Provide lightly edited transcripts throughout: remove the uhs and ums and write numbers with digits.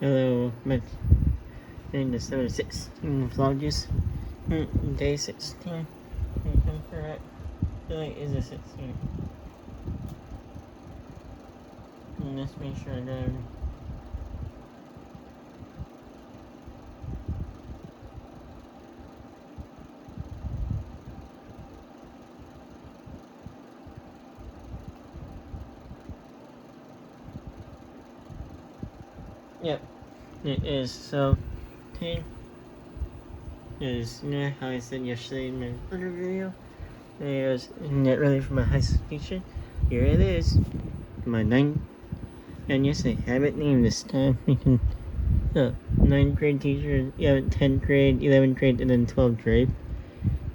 Hello, in December 16 Vlogmas, day 16, I'm correct, today is the 16th, and let's make sure that yep, it is. So, today is, how I said yesterday in my other video, I was not ready for my high school teacher. Here it is, my 9th, and yes, I have it named this time. You can, 9th grade teacher, 10th grade, 11th grade, and then 12th grade,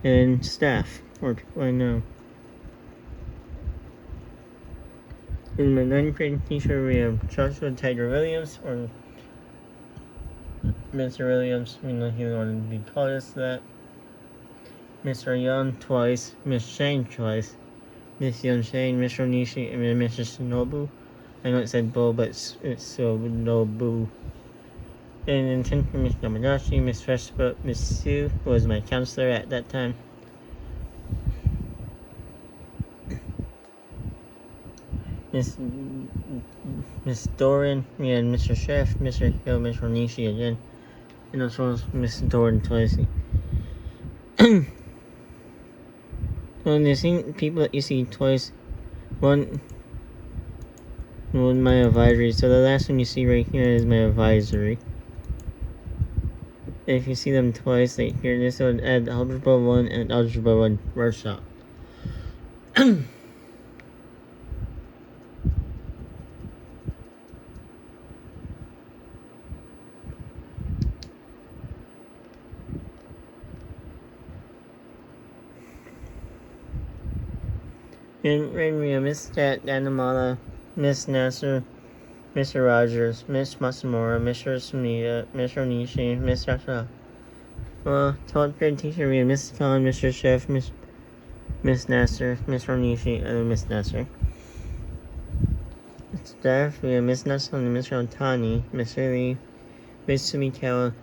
and staff, or I know. In my 9th grade teacher, we have Joshua Tiger Williams, or Mr. Williams, he wanted to be called as that. Mr. Young twice, Miss Shane twice, Miss Young Shane, Mr. Onishi, and Mrs. Shinobu. I know it said Bo, but it's so Nobu. And in 10th grade, Miss Yamadashi, Miss Freshbrook, Miss Sue, who was my counselor at that time. Miss Doran, we had Mr. Chef, Mr. Hill, Mr. Onishi again, and also Miss Doran twice. So the same people that you see twice, one my advisory. So the last one you see right here is my advisory. If you see them twice, like here, this would add Algebra 1 and Algebra 1 workshop. And we have Miss Danamala, Miss Nasser, Mr. Rogers, Miss Masamura, Mr. Sumida, Mr. Onishi, Miss Rasha. 12th grade teacher, we have Miss Khan, Mr. Chef, Miss Nasser, Mr. Onishi, and Miss Nasser. Staff, we have Miss Nasser, Mr. Otani, Miss Lee, Miss Sumikawa,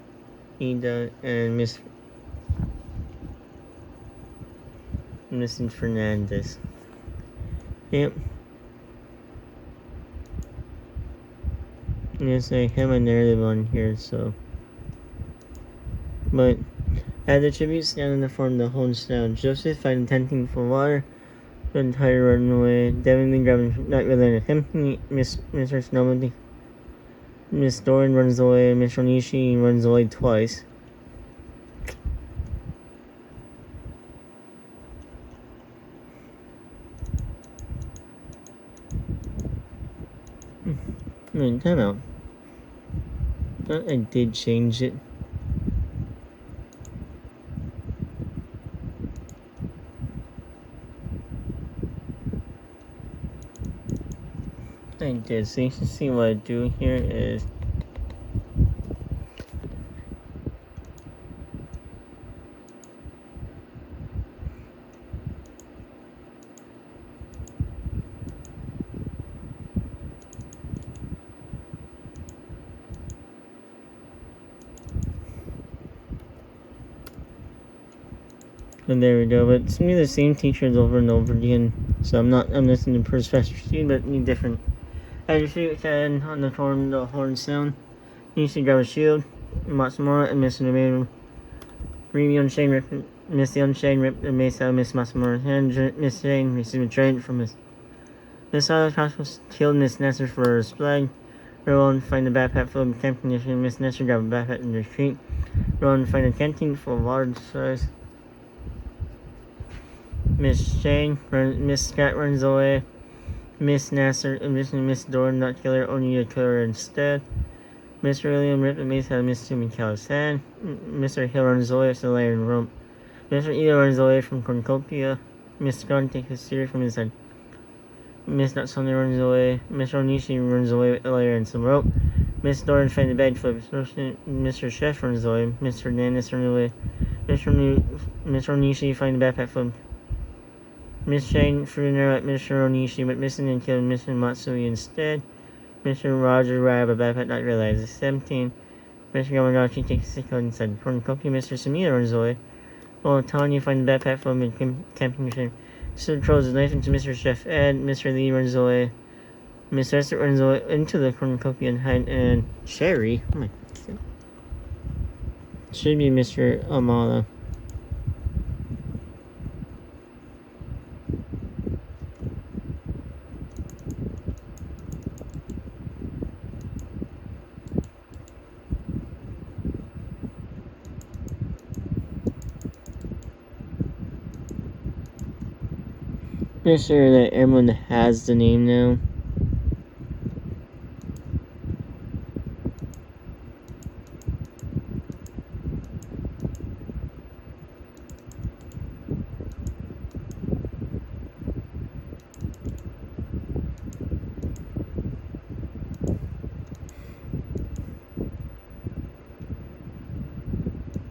Ida, and Miss Fernandez. Yep. Yes, I have a narrative on here, so. But, at the tribute stand in the form of the whole sound, Joseph fighting tenting for water, the entire runaway, Devin grabbing not related to him, Mr. Snowman, Miss Doran runs away, Mr. Onishi runs away twice. Time out. I did change it. I did. So you can see what I do here is and there we go. But it's me the same teachers over and over again. So I'm listening to Professor Steve, but need different. As you see, it's on the horn sound. You should grab a shield, Matsumura, and Miss Namaru. Remy Unchained rip Miss the Unchained rip the mace out of Miss Matsumura's hand. Miss Shane received a train from Miss House killed Miss Nesser for her flag. Rowan find a backpack full of camp condition. Miss Nesser grab a backpack in the retreat. Rowan find a canteen full of water size. Miss Shane, Miss Scott runs away. Miss Nasser, Miss Doran not kill her, only to kill her instead. Mr. William ripped the mace out of Miss Sumikawa's hand. Mr. Hill runs away with the iron rope. Mr. Ida runs away from Cornucopia. Miss Scott takes a spear from his head. Miss Natsune runs away. Mr. Onishi runs away with a ladder and some rope. Miss Doran finds the bed flips. Mr. Chef runs away. Mr. Nanis runs away. Mr. Onishi finds the backpack flip. Miss Shane threw an arrow at Mr. Onishi, but missing and killed Mr. Matsui instead. Mr. Roger grabbed a backpack not realized. 17. Mr. Yamadashi takes the code inside the cornucopia. Mr. Sumida runs away. While Tanya finds the backpack full of camping machine. Mr. throws a knife into Mr. Chef Ed. Mr. Lee runs away. Mr. Esther runs away into the cornucopia and Sherry. Oh my god. Should be Mr. Amala. Make sure that everyone has the name now.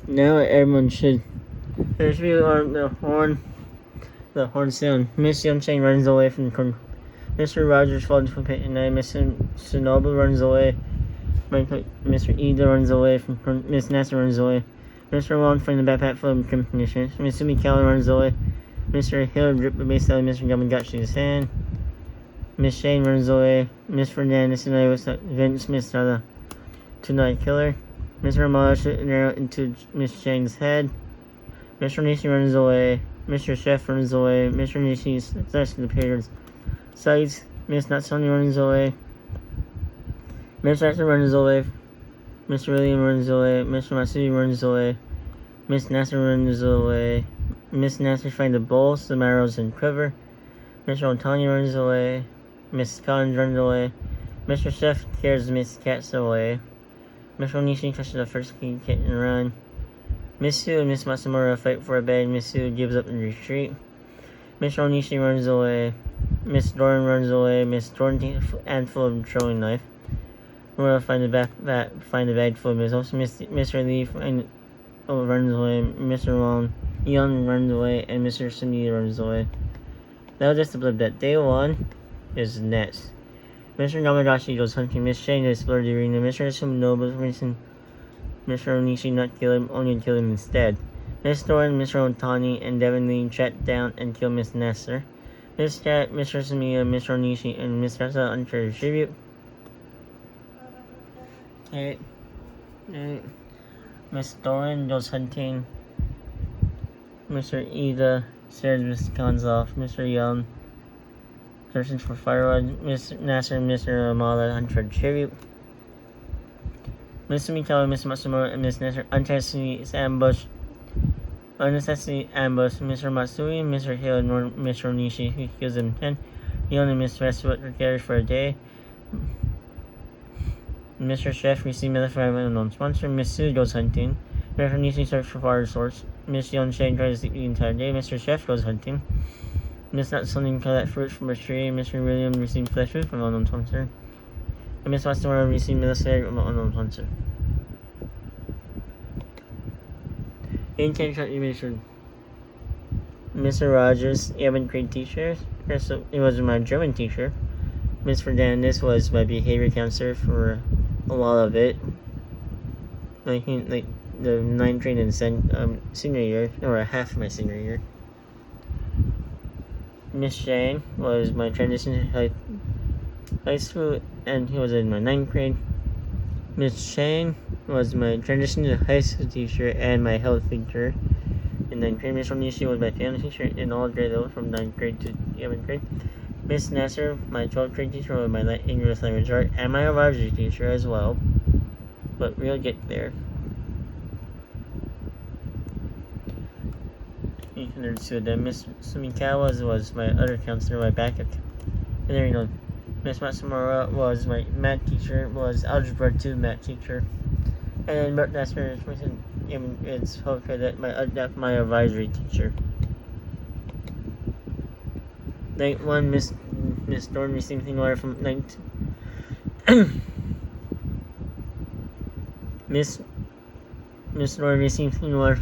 Now everyone should. There should be the horn sound. Miss Youngchain runs away from the Mr. Rogers falls from pit and Mr. Shinobu runs away. Mr. Ida runs away from Miss Nessa runs away. Mr. Wong finds the backpack full of conditions. Miss Sumikawa runs away. Mr. Hill dripped the base out of Mr. Yamagashi's hand. Miss Shane runs away. Miss Fernandez and I was Vince Miss Tonight Killer. Mr. Amala shot an arrow into Miss Shane's head. Mr. Nishi runs away. Mr. Chef runs away. Mr. Nishi starts the player's sights. Miss Natsuni runs away. Miss Esther runs away. Mr. William runs away. Mr. Masui runs away. Miss Nasser runs away. Miss Nasser finds a bowl, some arrows, and quiver. Mr. Otani runs away. Miss Collins runs away. Mr. Chef carries Miss Katz away. Mr. Onishi touches the first key kit and run. Miss Sue and Miss Masamura fight for a bed. Miss Sue gives up and retreat. Mr. Onishi runs away. Miss Doran runs away. Miss Doran takes a handful of throwing knife. We'll find the bag full of missiles. Mr. Lee runs away. Mr. Young runs away, and Mr. Cindy runs away. That was just a blip. That day 1 is next. Mr. Yamadashi goes hunting. Miss Shane explored the arena. Mr. Sumonobu's reason Mr. Onishi not kill him, only kill him instead. Miss Doran, Mr. Otani, and Devin Lee track down and kill Miss Nestor. Miss Cat, Mr. Samiya, Mr. Onishi, and Miss Tessa enter the tribute. Alright. Miss Doran goes hunting. Mr. Ida stares Mr. Khan's off. Mr. Young searching for firewood. Miss Nasser and Mr. Amala hunt for tribute. Miss Mikawa, Miss Matsumura, and Miss Nasser unnecessarily ambush. Mr. Matsui, Mr. Hill, and Mr. Onishi, who kills them 10. Young and Miss Westwood are carried for a day. Mr. Chef received another from an unknown sponsor. Miss Sue goes hunting. Mr. Onishi searches for fire source. Miss Young Shane tries to sleep the entire day. Mr. Chef goes hunting. Miss Natsuni collect fruit from a tree. Mr. William received fresh food from an unknown sponsor. And Miss Matsumura received military from an unknown sponsor. Intern contribution. Mr. Rogers, 11th grade teacher. It was my German teacher. Miss Fernandez was my behavior counselor for a lot of it. Like the 9th grade and senior year, or half of my senior year. Miss Jane was my transition to high school, and he was in my 9th grade. Miss Shane was my transition to high school teacher and my health teacher in 9th grade. Miss Onishi was my family teacher in all grade levels from 9th grade to 11th grade. Miss Nasser, my 12th grade teacher, was my English language art and my biology teacher as well. But we'll get there. You can learn to them. Miss Sumikawa was my other counselor, my backup. And there you go. Miss Matsumura was my math teacher, was Algebra 2 math teacher. And Bert Nasser is my advisory teacher. Night 1, Miss Dorn received an order from night. Miss Dorn received an order.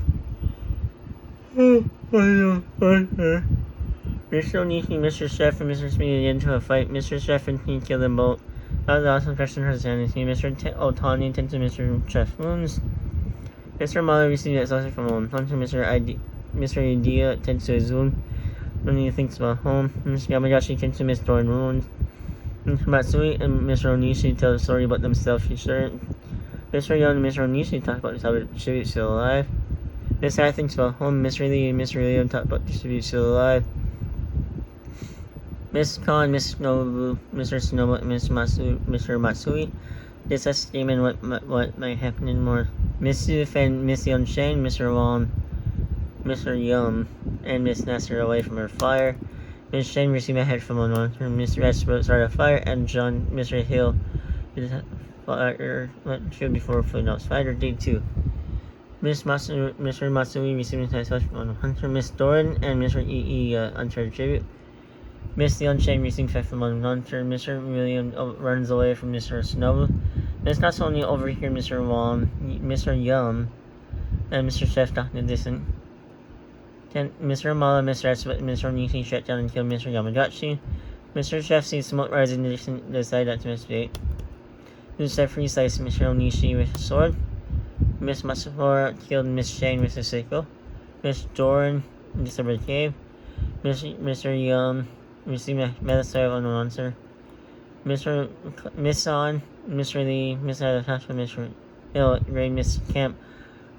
Mr. Onishi, Mr. Chef, and Mr. Smith get into a fight. Mr. Chef and he kill them both. The awesome question for sanity. Mr. Otani tends to Mr. Chef Wounds. Mr. Mahler received a sausage from home. Mr. Idea tends to his wound when he thinks about home. Mr. Yamagashi tends to Miss Doran wounds. Mr. Matsui and Mr. Onishi tell a story about themselves. Mr. Young and Mr. Onishi talk about how Tribute still alive. Miss I thinks about home. Mr. Lee and Mr. William talk about Tribute still alive. Miss Khan, Miss Nobu, Mr. Sonobu, and Mr. Matsui discuss statement what might happen in more. Miss Suf and Miss Yunsheng, Mr. Wong, Mr. Yum, and Miss Nasser away from her fire. Miss Shane received a head from one monster. Miss Westbrook started a fire, and John, Mr. Hill, fire what should before footnotes. Fighter Day 2. Mr. Matsui received a touch from Hunter. Miss Doran and Mr. E.E. Hunter tribute. Miss Yunsheng received effect from one Hunter. Mr. William runs away from Mr. Snow. Miss Natsoni overheard Mr. Wong, Mr. Yum, and Mr. Chef talking distant. Mr. Amala, Mr. Esbet, and Mr. Nishi shut down and killed Mr. Yamagashi. Mr. Chef sees smoke rising in the distance, decided not to investigate. Mr. Chef resliced Mr. Onishi with a sword. Miss Matsumura killed Miss Shane with a sickle. Miss Doran discovered a cave. Mr. Yum received a medicine on an answer. Miss On, Mr. Lee, Miss Natasha, Mr. Hill, Ray, Miss Camp,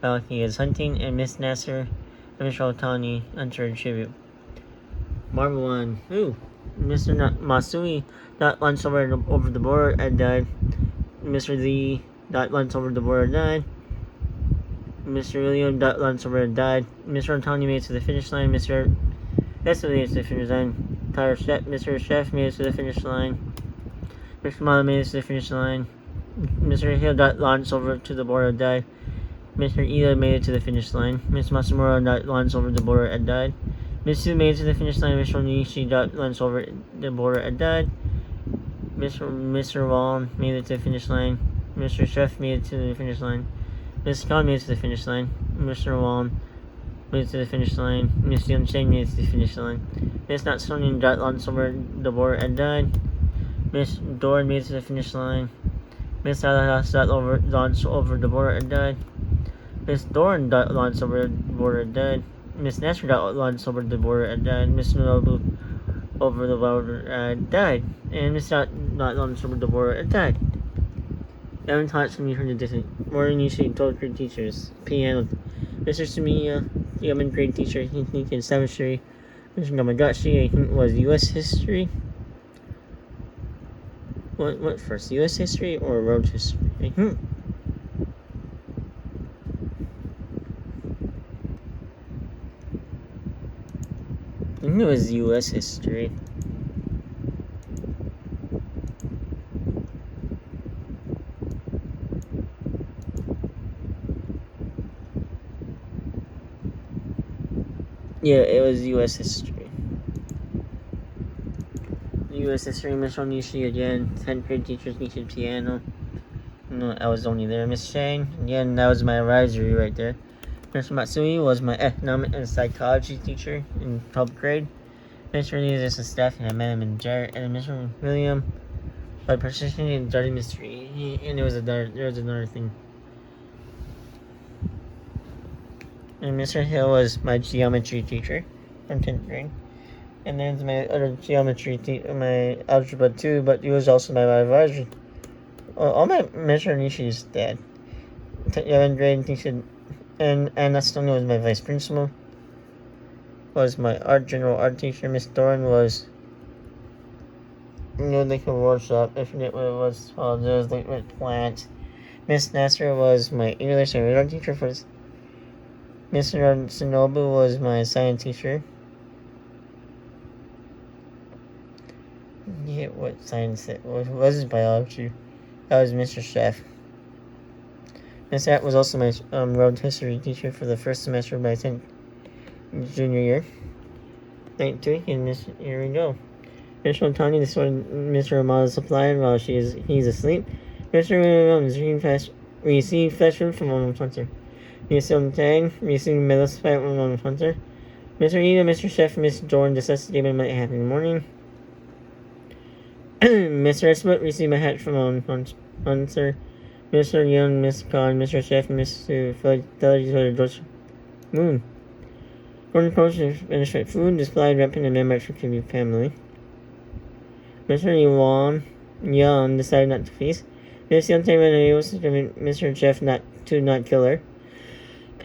while he is hunting, and Miss Nasser and Mr. Otani entered tribute. Marvel 1. Ooh. Mr. Masui got launched over the board and died. Mr. Lee got launched over the board and died. Mr. William got launched over and died. Mr. Otani made it to the finish line. Mr. Nestle made it to the finish line. Mr. Chef made it to the finish line. Mr. Mala made it to the finish line. Mr. Hill got launched over to the border and died. Mr. Ida made it to the finish line. Miss Matsumura got launched over the border and died. Miss Sue made it to the finish line. Mr. Nishi got launched over the border and died. Mr. Wong made it to the finish line. Mr. Chef made it to the finish line. Miss Khan made it to the finish line. Mr. Wong made it to the finish line. Miss Yunsheng made it to the finish line. Miss Natsoni got launched over the border and died. Miss Doran made it to the finish line. Miss Alatas got launched over the border and died. Miss Doran got launched over the border and died. Miss Nasser got launched over the border and died. Miss Nobu over the border and died. And Miss got launched over the border and died. 11 taught from you from the distant. Morning usually told grade teachers. Piano. Mr. Sumiya, the 11th grade teacher, I think in 7th grade. Mr. Gamagashi, I think was U.S. history. What first? U.S. history or world history? I think it was U.S. history. Yeah, it was U.S. history. U.S. history, Miss Onishi again. 10th grade teachers needed piano. No, I was only there. Miss Shane, again, that was my advisory right there. Mr. Matsui was my economic and psychology teacher in 12th grade. Mr. Lee is a staff, and I met him in Jarrett. And Mr. William, by participating in Dirty Mystery. And there was another thing. And Mr. Hill was my geometry teacher from 10th grade. And then my other geometry my algebra too, but he was also my advisor. All my Mr. Nishi's dad. 11th grade teacher, and Anastoni was my vice principal. Was my general art teacher. Miss Doran was like a workshop. I forget what it was called. It was like with plants. Miss Nasser was my English and radar teacher first. Mr. Sonobu was my science teacher. Yeah, what science it was biology. That was Mr. Chef. Miss At was also my world history teacher for the first semester of my junior year. 19, and here we go. Mr. Otani, this one, Mr. Amada's supply while he's asleep. Mr. Williams received flesh food from one hunter. Miss Tang received metal spike from one hunter. Mr. Ida, Mr. Chef, Miss Jordan discussed the game might happen in the morning. Mr. Esmond received a hat from Sir Mr. Young, Miss Khan, Mr. Chef, Mr. Fidelity to George Moon. Gordon Post finished with food, displayed weapon and members for the family. Mr. Yuan decided not to feast. Miss Young came in and he was to Mr. Chef not kill her.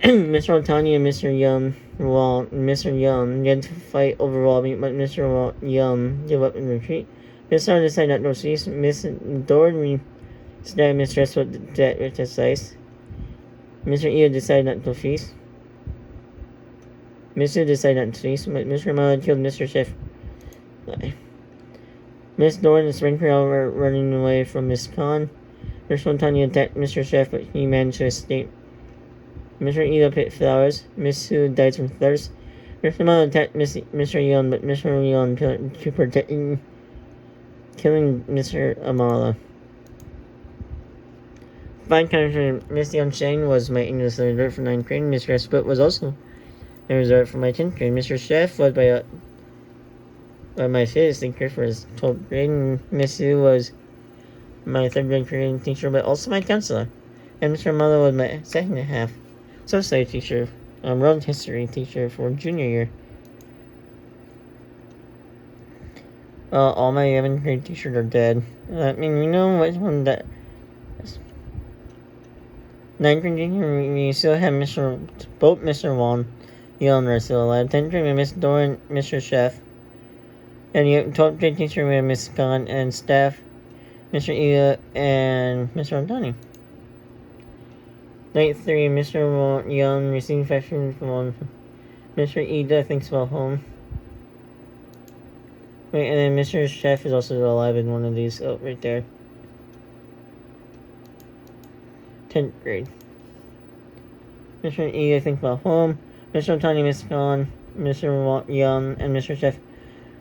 Mr. Otani and Mr. Young began to fight over robbing, but Mr. Young gave up and retreat. Mr. decided not to feast. Miss Dorn stabbed Mr. Esmond with his slice. Mr. Eo decided not to feast. Mr. decided not to feast, but Mr. Mala killed Mr. Chef. Miss Dorn and Sprinkler were running away from Miss Khan. Mr. Otani attacked Mr. Chef, but he managed to escape. Mr. Eo picked flowers. Miss Sue died from thirst. Mr. Mala attacked Mr. Young, but Mr. Young to protect killing Mr. Amala. Fine character Miss Young Shane was my English reserve for 9th grade. Mr. Esput was also a reserve for my 10th grade. Mr. Chef was by my 5th thinker for his 12th grade. And Miss Sue was my 3rd grade Korean teacher, but also my counselor. And Mr. Amala was my 2nd half social teacher, world history teacher for junior year. All my 11th grade teachers are dead. I mean, you know which one that 9th grade we still have both Mr. Wong, Young are still alive. 10th grade we Miss Doran, Mr. Chef. And 12th grade teacher we have Miss Khan and staff, Mr. Ida and Mr. Antoni. Night 3, Mr. Young received fashion from Mr. Ida thinks about home. Wait, and then Mr. Chef is also alive in one of these. Oh, right there. 10th grade. Mr. Ida thinks about home. Mr. Tony, Miss Khan, Mr. Young, and Mr. Chef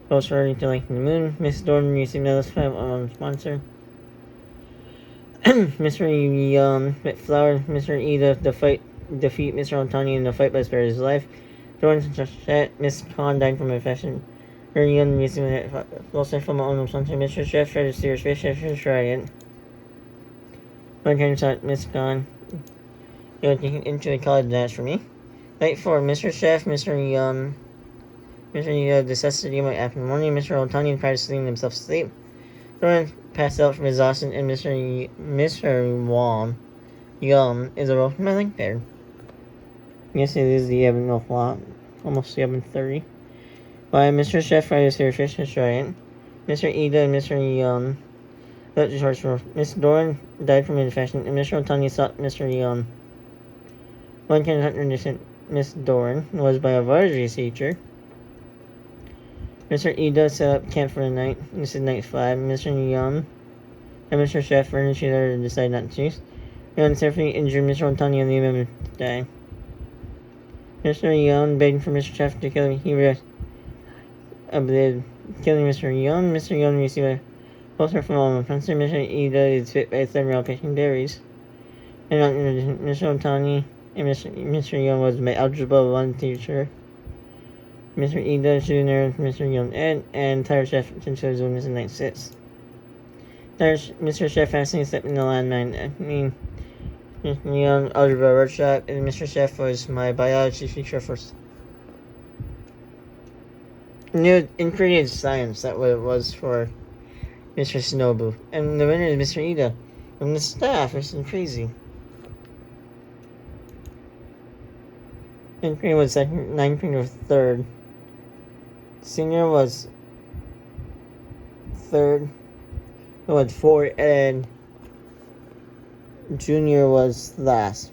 both ready to like the moon. Miss Dorn received another 5 on sponsor. Mr. Young with flower. Mr. Ida defeat Mr. Otani in the fight but spared his life. Dorn chat. Miss Khan died from infection. Mr. Young received also from my own sponsor. Mr. Chef tried to steer fish. Chef tried. One time shot Miss Khan. You know, into the college dash for me. Night 4, Mr. Chef, Mr. Young. Mr. Young necessity my after morning. Mr. Otani tried to sling himself to sleep. Dorn passed out from exhaustion, and Mr. Wong Young is a rope from my link there. Yes, it is the 11 o'clock. Almost 11:30. Why, Mr. Chef tried to steer fish and try. Mr. Ida and Mr. Young. Miss Dorn died from infection, and Mr. Otani sought Mr. Young. One can understand Miss Dorn was by a biology teacher. Mr. Ida set up camp for the night. This is night 5. Mr. Young and Mr. Chef furnished each other to decide not to choose. Young severely injured Mr. Otani and leave him to die. Mr. Young begged for Mr. Chef to kill him. He killing Mr. Young. Mr. Young received a poster from all of Mr. Ida is fit by several picking berries. And Mr. Otani and Mr. Young was my Algebra 1 teacher. Mr. Ida, Jr., Mr. Young, Ed, and Tire Chef, since he was doing this in night 6. Mr. Chef actually stepped in the landmine. Mr. Young, Algebra Workshop, and Mr. Chef was my biology teacher first. In Korean science, that's what it was for Mr. Shinobu. And the winner is Mr. Ida. And the staff is crazy. In Korean was second, 9th grade was 3rd. Senior was 3rd. It was 4th, and junior was last.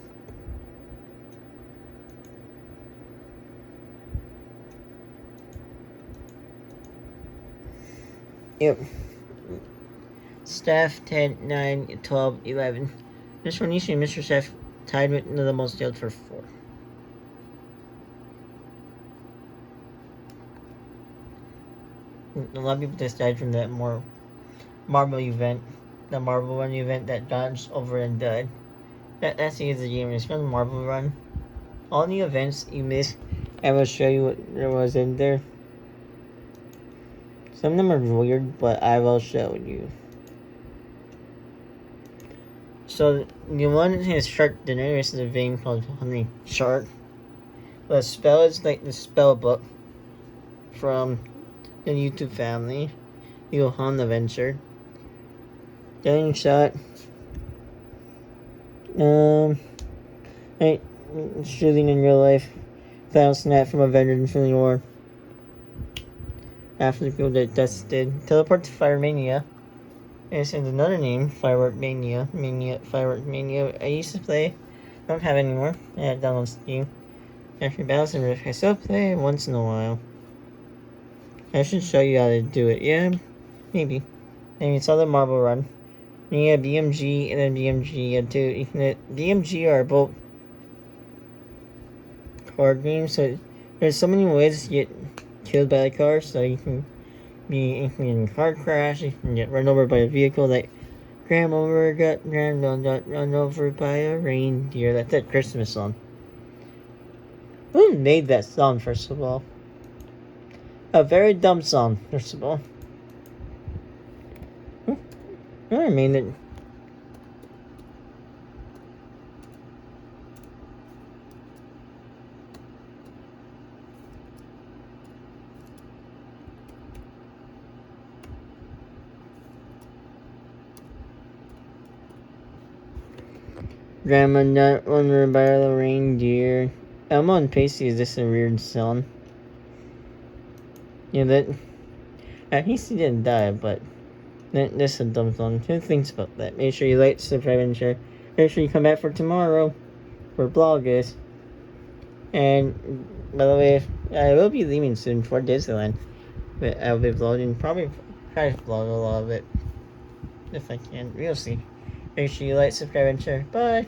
Yep. Staff 10, 9, 12, 11. Mr. Onishi and Mr. Chef tied with the most jailed for 4. A lot of people just died from that Marble event. The Marble Run event that dodged over and died. That's the end of the game. It's called Marble Run. All the events you missed, I will show you what there was in there. Some of them are weird, but I will show you. So the one is Shark Dinner. This is a game called Honey Shark. The spell is like the spell book from the YouTube family. You go on the venture. Getting shot. Hey, shooting in real life. Found snap from a veteran from the war. After the people that did. Teleport to Fire Mania. This is another name, Firework Mania. Firework Mania. I used to play. Don't have anymore. I had download on Steam. After Battles and Rift, I still play once in a while. I should show you how to do it. Yeah, maybe. And it's other Marble Run. Yeah, BMG and then BMG too. You can BMG are both card games, so there's so many ways to get killed by a car. So you can be in a car crash, you can get run over by a vehicle like Grandma got run over by a reindeer. That's that Christmas song. Who made that song, first of all? A very dumb song, first of all. I mean it. Grandma not run over by a reindeer. Elmo and Pacey is just a weird song. Yeah, that. At least he didn't die, but that's a dumb song. Who thinks about that? Make sure you like, subscribe, and share. Make sure you come back for tomorrow for Vlogmas. And by the way, I will be leaving soon for Disneyland. But I'll be vlogging, probably try to vlog a lot of it if I can. We'll see. Make sure you like, subscribe, and share. Bye.